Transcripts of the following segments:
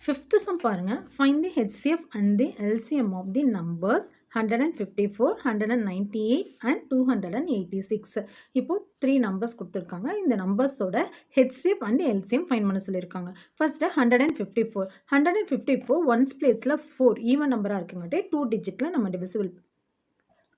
Fifth sum பாருங்க. Find the HCF and the LCM of the numbers 154, 198 and 286. இப்போ 3 numbers கொடுத்திருக்காங்க. இந்த நம்பர்ஸோட HCF and LCM find பண்ண சொல்லியிருக்காங்க. First 154. 154 ones placeல 4 even நம்பரா இருக்குங்காட்டி 2 digitல நம்ம divisible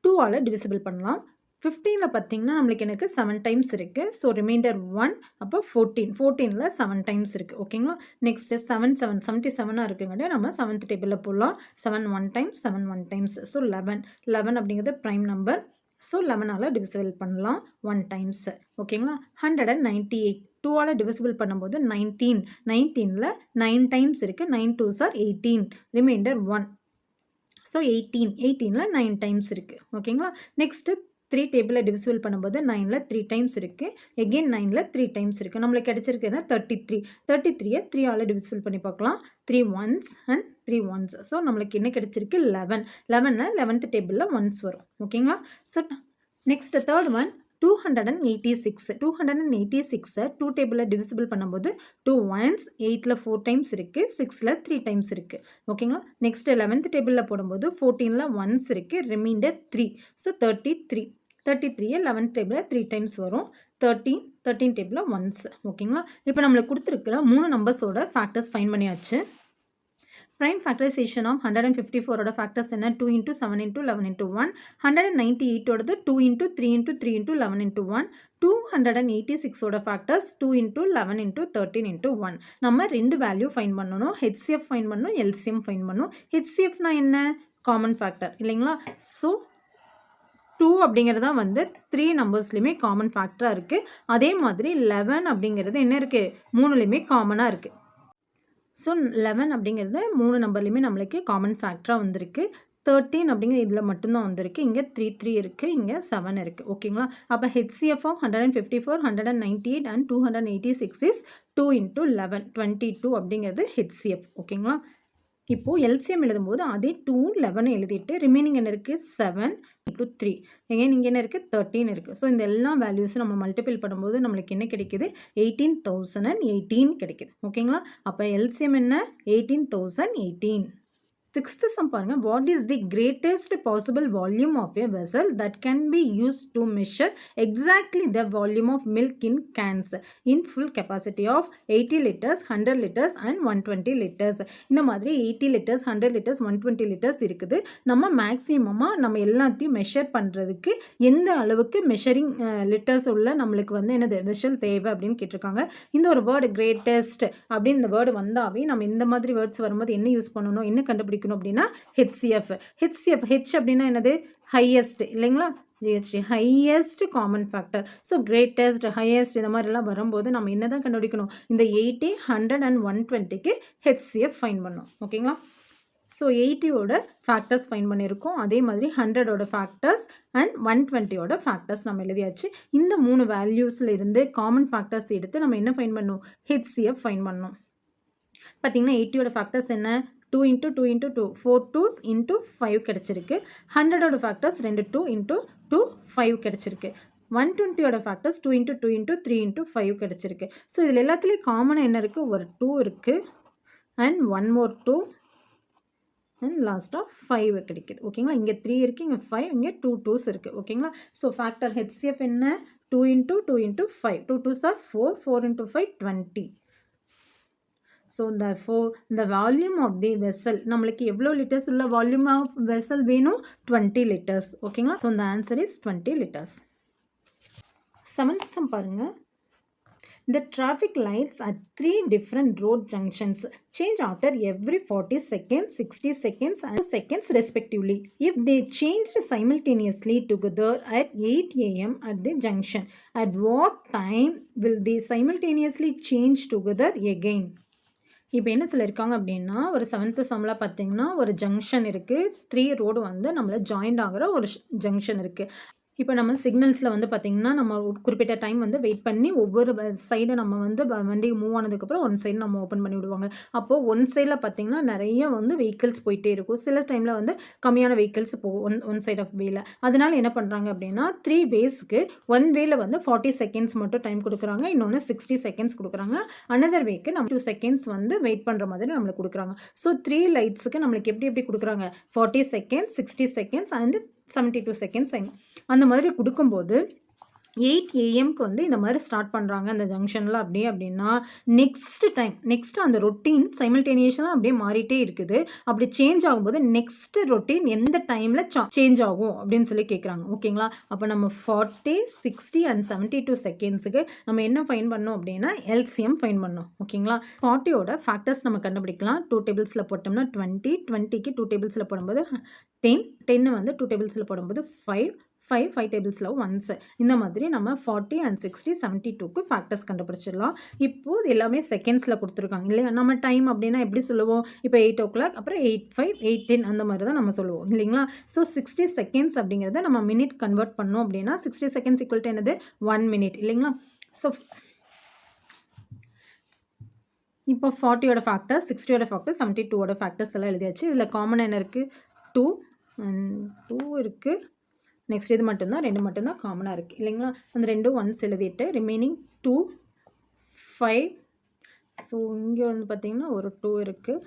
2 ஆல divisible பண்ணலாம். 15ல பார்த்தீங்கன்னா நம்மளுக்கு எனக்கு 7 டைம்ஸ் இருக்கு. ஸோ ரிமைண்டர் 1 அப்போ 14. 14ல 7 டைம்ஸ் இருக்கு. ஓகேங்களா? நெக்ஸ்ட் 77 இருக்குங்காட்டி நம்ம 7th டேபிளில் போடலாம். 7 1 டைம்ஸ் 7 1 டைம்ஸ். ஸோ 11 அப்படிங்கிறது ப்ரைம் நம்பர். ஸோ 11ஆல் டிவிசிபிள் பண்ணலாம் 1 டைம்ஸ். ஓகேங்களா? 198 2ஆல் டிவிசிபிள் பண்ணும்போது 19ல 9 டைம்ஸ் இருக்கு. 9 2s are 18. ரிமைண்டர் 1. ஸோ 18ல 9 டைம்ஸ் இருக்கு. ஓகேங்களா? நெக்ஸ்ட் 3 டேபிளில் டிவிசிபிள் பண்ணும்போது 9ல 3 டைம்ஸ் இருக்குது. எகெயின் 9ல 3 டைம்ஸ் இருக்குது. நம்மளுக்கு கிடைச்சிருக்குன்னா 33. 33யை 3ஆல் டிவிசிபிள் பண்ணி பார்க்கலாம். 3 ones and 3 ones. ஸோ நம்மளுக்கு என்ன கிடைச்சிருக்கு 11. 11ல 11th டேபிளில் ஒன்ஸ் வரும். ஓகேங்களா? So next third one 286. 286 2 டேபிளில் டிவிசிபிள் பண்ணும்போது 2 ones 8ல 4 டைம்ஸ் இருக்குது. 6ல 3 டைம்ஸ் இருக்குது. ஓகேங்களா? நெக்ஸ்ட் 11th டேபிளில் போடும்போது 14ல ஒன்ஸ் இருக்குது. ரிமைண்டர் 3. ஸோ 33. 33 11th டேபிளில் 3 டைம்ஸ் வரும். 13 டேபிளில் ஒன்ஸ். ஓகேங்களா? இப்போ நம்மளுக்கு கொடுத்துருக்கிற 3 நம்பர்ஸோட ஃபேக்டர்ஸ் ஃபைண்ட் பண்ணியாச்சு. Prime factorization of 154 ஓட factors என்ன 2 into 7 into 11 into 1. 198 ஓடது 2 into 3 into 3 into 11 into 1. 286 ஓட factors 2 into 11 into 13 into 1. நம்ம ரெண்டு வேல்யூ ஃபைண்ட் பண்ணணும். HCF ஃபைண்ட் பண்ணணும், LCM ஃபைண்ட் பண்ணணும். HCFனா என்ன? காமன் ஃபேக்டர் இல்லைங்களா? ஸோ 2 அப்படிங்கிறது தான் வந்து 3 நம்பர்ஸ்லையுமே காமன் ஃபேக்டராக இருக்குது. அதே மாதிரி 11 அப்படிங்கிறது என்ன இருக்குது? 3லையுமே காமனாக இருக்குது. ஸோ 11 அப்படிங்கிறது 3 நம்பர்லையுமே நம்மளுக்கு காமன் ஃபேக்டராக வந்திருக்கு. 13 அப்படிங்கிறது இதில் மட்டும்தான் வந்திருக்கு. இங்கே 3 இருக்குது, இங்கே 7 இருக்குது. ஓகேங்களா? அப்போ HCF of 154, 198 and 286 is 2 into 11, 22 அப்படிங்கிறது HCF. ஓகேங்களா? இப்போது LCM எழுதும்போது அதே 2 11 எழுதிட்டு ரிமைனிங் என்ன இருக்குது 7 into 3. எங்கேயும் இங்கே என்ன இருக்குது 13 இருக்குது. ஸோ இந்த எல்லா வேல்யூஸும் நம்ம மல்டிபிள் பண்ணும்போது நம்மளுக்கு என்ன கிடைக்குது 18,018 கிடைக்குது. ஓகேங்களா? அப்போ LCM என்ன 18,018. Sixth sum பாருங்க. What is the greatest possible volume of a vessel that can be used to measure exactly the volume of milk in cans in full capacity of 80 liters, 100 liters and 120 liters. இந்த மாதிரி 80 liters, 100 liters, 120 liters இருக்குது. நம்ம மேக்ஸிமமாக நம்ம எல்லாத்தையும் measure பண்ணுறதுக்கு எந்த அளவுக்கு measuring litres உள்ள நம்மளுக்கு வந்து என்னது வெஷல் தேவை அப்படின்னு கேட்டிருக்காங்க. இந்த ஒரு வேர்டு கிரேட்டஸ்ட் அப்படின்னு இந்த வேர்டு வந்தாவே நம்ம இந்த மாதிரி வேர்ட்ஸ் வரும்போது என்ன யூஸ் பண்ணணும், என்ன கண்டுபிடிக்கணும் அப்படின்னா HCF. H அப்படின்னா என்னது ஹையஸ்ட் இல்லைங்களா? Highest common factor. So greatest, highest இந்த மாதிரிலாம் வரும்போது நம்ம என்ன தான் கண்டுபிடிக்கணும்? இந்த 80, 100 and 120க்கு HCF ஃபைண்ட் பண்ணணும். ஓகேங்களா? ஸோ 80ஓட ஃபேக்டர்ஸ் ஃபைண்ட் பண்ணியிருக்கோம். அதே மாதிரி 100ஓட ஃபேக்டர்ஸ் அண்ட் 120ஓட ஃபேக்டர்ஸ் நம்ம எழுதியாச்சு. இந்த 3 வேல்யூஸில் இருந்து காமன் ஃபேக்டர்ஸ் எடுத்து நம்ம என்ன ஃபைண்ட் பண்ணணும்? HCF ஃபைண்ட் பண்ணணும். பார்த்தீங்கன்னா 80ஓட ஃபேக்டர்ஸ் என்ன 2 into 2 into 2 4 2s into 5 கிடைச்சிருக்கு. 100ஓட ஃபேக்டர்ஸ் 2 2 into 2 5 கிடைச்சிருக்கு. 120ஓட ஃபேக்டர்ஸ் 2 into 2 into 3 into 5 கிடைச்சிருக்கு. ஸோ இதில் எல்லாத்துலேயும் காமனாக என்ன இருக்குது? ஒரு 2 இருக்குது அண்ட் 1 more 2 அண்ட் லாஸ்ட்டாக 5 கிடைக்குது. ஓகேங்களா? இங்கே 3 இருக்குது, இங்கே 5, இங்கே 2 2s இருக்குது. ஓகேங்களா? ஸோ ஃபேக்டர் HCF என்ன 2 into 2 into 5. 2 2s are 4, 4 into 5 20. So therefore the volume of the vessel நம்மளுக்கு எவ்வளோ லிட்டர்ஸ் உள்ள வால்யூம் ஆஃப் வெசல் வேணும் 20 லிட்டர்ஸ். ஓகேங்களா? So the answer is 20 liters. 7th sum பாருங்க. The traffic lights at 3 different road junctions change after every 40 seconds, 60 seconds and 2 seconds respectively. If they changed simultaneously together at 8 a.m. at the junction, at what time will they simultaneously change together again? இப்போ என்ன சொல்லியிருக்காங்க அப்படின்னா ஒரு 7th சம்மில் பார்த்தீங்கன்னா ஒரு junction இருக்குது. 3 road வந்து நம்மளை ஜாயிண்ட் ஆகிற ஒரு ஜங்ஷன் இருக்குது. இப்போ நம்ம சிக்னல்ஸில் வந்து பார்த்திங்கன்னா நம்ம குறிப்பிட்ட டைம் வந்து வெயிட் பண்ணி ஒவ்வொரு சைடும் நம்ம வந்து வண்டி மூவ் ஆனதுக்கப்புறம் ஒன் சைடு நம்ம ஓப்பன் பண்ணி விடுவாங்க. அப்போது ஒன் சைடில் பார்த்திங்கன்னா நிறைய வந்து வெஹிக்கிள்ஸ் போயிட்டே இருக்கும். சில டைமில் வந்து கம்மியான வெஹிக்கிள்ஸ் போகும் ஒன் சைட் ஆஃப் வேல. அதனால என்ன பண்ணுறாங்க அப்படின்னா 3 வேஸ்க்கு ஒன் வேல வந்து 40 செகண்ட்ஸ் மட்டும் டைம் கொடுக்குறாங்க. இன்னொன்று 60 செகண்ட்ஸ் கொடுக்குறாங்க. அனதர் வேக்கு நம்ம 2 செகண்ட்ஸ் வந்து வெயிட் பண்ணுற மாதிரி நம்மளுக்கு கொடுக்குறாங்க. ஸோ 3 லைட்ஸுக்கு நம்மளுக்கு எப்படி கொடுக்குறாங்க 40 செகண்ட்ஸ் 60 செகண்ட்ஸ் அண்ட் 72 செகண்ட்ஸ் அந்த மாதிரி கொடுக்கும்போது 8 AM வந்து இந்த மாதிரி ஸ்டார்ட் பண்ணுறாங்க அந்த ஜங்ஷனில் அப்படின்னா நெக்ஸ்ட் அந்த ரொட்டீன் சைமல்டேனியஸாக அப்படியே மாறிட்டே இருக்குது. அப்படி சேஞ்ச் ஆகும்போது நெக்ஸ்ட் ரொட்டீன் எந்த டைமில் சேஞ்ச் ஆகும் அப்படின்னு சொல்லி கேட்குறாங்க. ஓகேங்களா? அப்போ நம்ம 40 60 அண்ட் 72 செகண்ட்ஸுக்கு நம்ம என்ன ஃபைன் பண்ணோம் அப்படின்னா LCM ஃபைன் பண்ணோம். ஓகேங்களா? 40யோட ஃபேக்டர்ஸ் நம்ம கண்டுபிடிக்கலாம். 2 டேபிள்ஸில் போட்டோம்னா 20க்கு 2 டேபிள்ஸில் போடும்போது 10 வந்து 2 டேபிள்ஸில் போடும்போது 5 டேபிள்ஸில் ஒன்ஸ். இந்த மாதிரி நம்ம 40 அண்ட் 60 72க்கு ஃபேக்டர்ஸ் கண்டுபிடிச்சிடலாம். இப்போது எல்லாமே செகண்ட்ஸில் கொடுத்துருக்காங்க இல்லையா? நம்ம டைம் அப்படின்னா எப்படி சொல்லுவோம்? இப்போ 8 o'clock அப்புறம் 8:05 8:10 அந்த மாதிரி தான் நம்ம சொல்லுவோம் இல்லைங்களா? ஸோ 60 செகண்ட்ஸ் அப்படிங்கிறத நம்ம மினிட் கன்வெர்ட் பண்ணோம் அப்படின்னா 60 செகண்ட்ஸ் ஈக்குவல் டு என்னது 1 minute இல்லைங்களா? ஸோ இப்போ 40யோட ஃபேக்டர் 60யோட ஃபேக்டர் 72வோட ஃபேக்டர்ஸ் எல்லாம் எழுதியாச்சு. இதில் காமன் என்ன இருக்குது? 2 இருக்குது. நெக்ஸ்ட் இது மட்டும்தான் 2 மட்டும்தான் காமனாக இருக்குது இல்லைங்களா? அந்த 2 ஒன்ஸ் எழுதிட்டு ரிமைனிங் 2 5. ஸோ இங்கே வந்து பார்த்திங்கன்னா ஒரு 2 இருக்குது,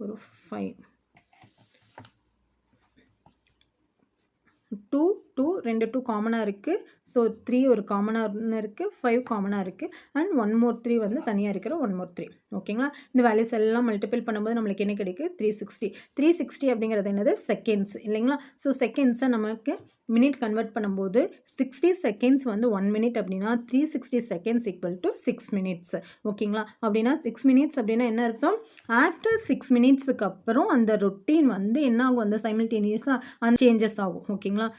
ஒரு 5 2 காமனாக இருக்குது. ஸோ 3 ஒரு காமனாக இருக்குது, 5 காமனாக இருக்குது அண்ட் 1 more 3 வந்து தனியாக இருக்கிற 1 more 3. ஓகேங்களா? இந்த வேல்யூஸ் எல்லாம் மல்டிபிள் பண்ணும்போது நம்மளுக்கு என்ன கிடைக்குது? 360 அப்படிங்கிறது என்னது? செகண்ட்ஸ் இல்லைங்களா? ஸோ செகண்ட்ஸை நமக்கு மினிட் கன்வெர்ட் பண்ணும்போது 60 செகண்ட்ஸ் வந்து 1 minute அப்படின்னா 360 செகண்ட்ஸ் ஈக்குவல் டு 6 minutes. ஓகேங்களா? அப்படின்னா 6 minutes அப்படின்னா என்ன அர்த்தம்? ஆஃப்டர் 6 minutesக்கு அப்புறம் அந்த ரொட்டீன் வந்து என்ன ஆகும்? அந்த சைமல்டேனியஸாக அந்த சேஞ்சஸ் ஆகும். ஓகேங்களா?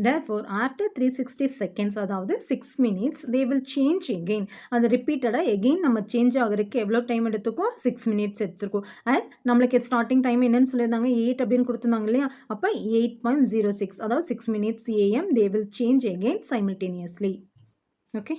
Therefore, after 360 seconds அதாவது 6 minutes they will change again. அது ரிப்பீட்டடாக எகெயின் நம்ம சேஞ்ச் ஆகிறதுக்கு எவ்வளோ டைம் எடுத்துக்கும்? 6 minutes எடுத்துருக்கும். அண்ட் நம்மளுக்கு ஸ்டார்டிங் டைம் என்னன்னு சொல்லியிருந்தாங்க? 8 அப்படின்னு கொடுத்துருந்தாங்க இல்லையா? அப்போ 8.06 அதாவது 6 minutes AM they will change again simultaneously. Okay.